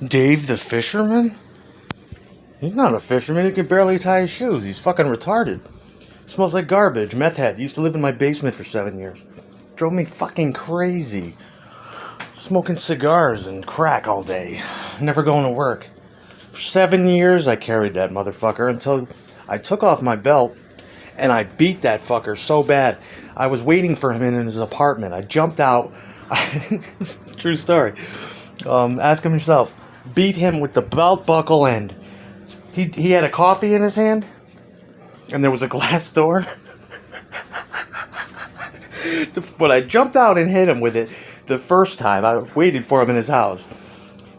Dave the fisherman? He's not a fisherman. He can barely tie his shoes. He's fucking retarded. Smells like garbage. Meth head. He used to live in my basement for 7 years. Drove me fucking crazy. Smoking cigars and crack all day. Never going to work. For 7 years, I carried that motherfucker until I took off my belt and I beat that fucker so bad. I was waiting for him in his apartment. I jumped out. True story. Ask him yourself. Beat him with the belt buckle end. He had a coffee in his hand, and there was a glass door. When I jumped out and hit him with it the first time, I waited for him in his house.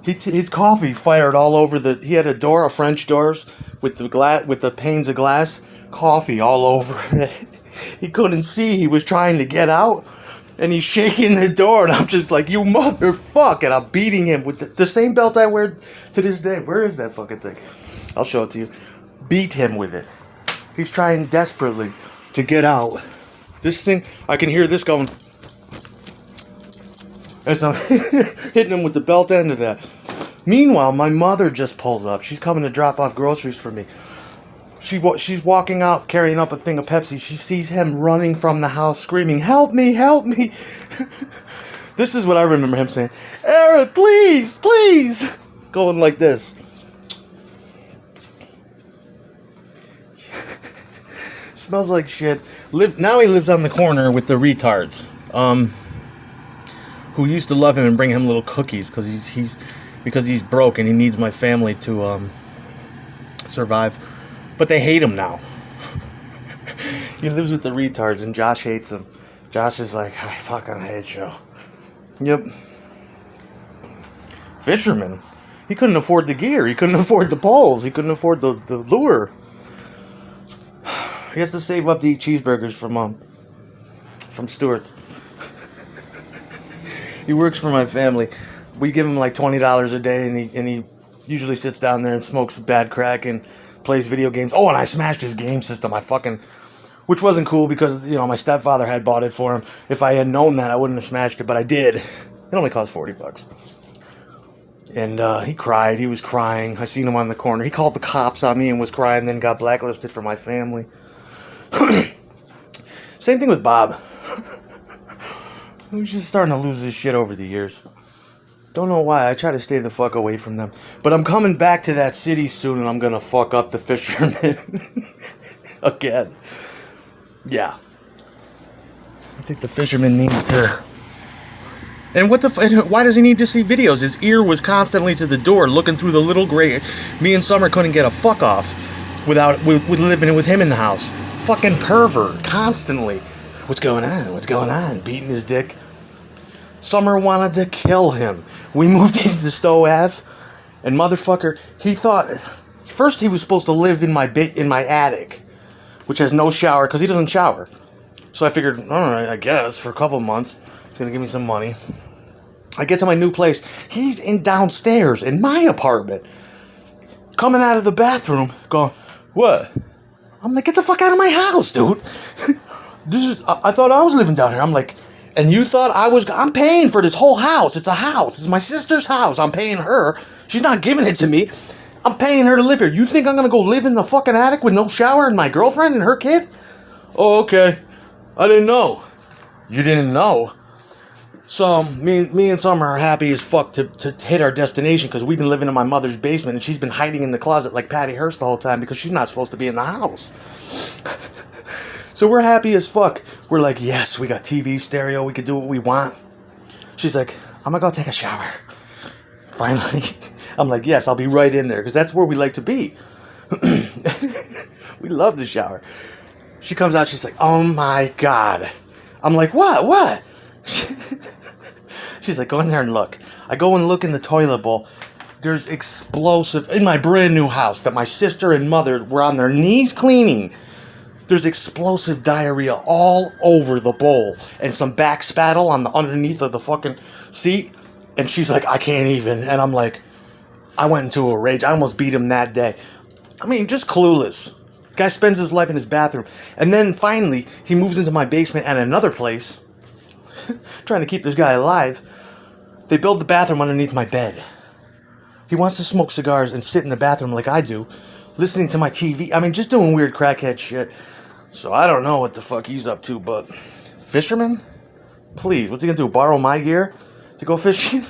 His coffee fired all over the. He had a French doors with the panes of glass. Coffee all over it. He couldn't see. He was trying to get out, and he's shaking the door, and I'm just like, "You motherfucker!" And I'm beating him with the same belt I wear to this day. Where is that fucking thing? I'll show it to you. Beat him with it. He's trying desperately to get out. This thing, I can hear this going. As I'm hitting him with the belt end of that. Meanwhile, my mother just pulls up. She's coming to drop off groceries for me. She's walking out, carrying up a thing of Pepsi. She sees him running from the house, screaming, "Help me, help me." This is what I remember him saying. "Eric, please, please." Going like this. Smells like shit. Now he lives on the corner with the retards, who used to love him and bring him little cookies because he's broke and he needs my family to survive. But they hate him now. He lives with the retards and Josh hates him. Josh is like, "I fucking hate you." Yep. Fisherman. He couldn't afford the gear. He couldn't afford the poles. He couldn't afford the lure. He has to save up to eat cheeseburgers from Stewart's. He works for my family. We give him like $20 a day, and he usually sits down there and smokes bad crack and plays video games. Oh, and I smashed his game system. Which wasn't cool because my stepfather had bought it for him. If I had known that, I wouldn't have smashed it, but I did. It only cost $40. And he cried. He was crying. I seen him on the corner. He called the cops on me and was crying. Then got blacklisted for my family. Same thing with Bob. He's just starting to lose his shit over the years. Don't know why. I try to stay the fuck away from them. But I'm coming back to that city soon, and I'm gonna fuck up the fisherman again. Yeah. I think the fisherman needs to. And why does he need to see videos? His ear was constantly to the door, looking through the little gray. Me and Summer couldn't get a fuck off with living with him in the house. Fucking pervert, constantly. What's going on? What's going on? Beating his dick. Summer wanted to kill him. We moved into Stowe Ave, and motherfucker, he thought first he was supposed to live in my attic, which has no shower because he doesn't shower. So I figured, all right, I guess for a couple months he's gonna give me some money. I get to my new place. He's in downstairs in my apartment, coming out of the bathroom, going, "What?" I'm like, "Get the fuck out of my house, dude." I thought I was living down here. I'm like, "And you thought I'm paying for this whole house. It's a house. It's my sister's house. I'm paying her. She's not giving it to me. I'm paying her to live here. You think I'm going to go live in the fucking attic with no shower and my girlfriend and her kid?" "Oh, okay. I didn't know." "You didn't know?" So me and Summer are happy as fuck to hit our destination because we've been living in my mother's basement and she's been hiding in the closet like Patty Hearst the whole time because she's not supposed to be in the house. So we're happy as fuck. We're like, yes, we got TV, stereo, we could do what we want. She's like, "I'm gonna go take a shower." Finally. I'm like, "Yes, I'll be right in there," because that's where we like to be. We love the shower. She comes out, she's like, "Oh my God." I'm like, What? She's like, "Go in there and look." I go and look in the toilet bowl. There's explosive, in my brand new house that my sister and mother were on their knees cleaning. There's explosive diarrhea all over the bowl and some back spattle on the underneath of the fucking seat. And she's like, "I can't even." And I'm like, I went into a rage. I almost beat him that day. I mean, just clueless. Guy spends his life in his bathroom. And then finally, he moves into my basement and another place. Trying to keep this guy alive. They build the bathroom underneath my bed. He wants to smoke cigars and sit in the bathroom like I do, listening to my TV. I mean, just doing weird crackhead shit. So I don't know what the fuck he's up to, but fisherman? Please, what's he gonna do? Borrow my gear to go fishing?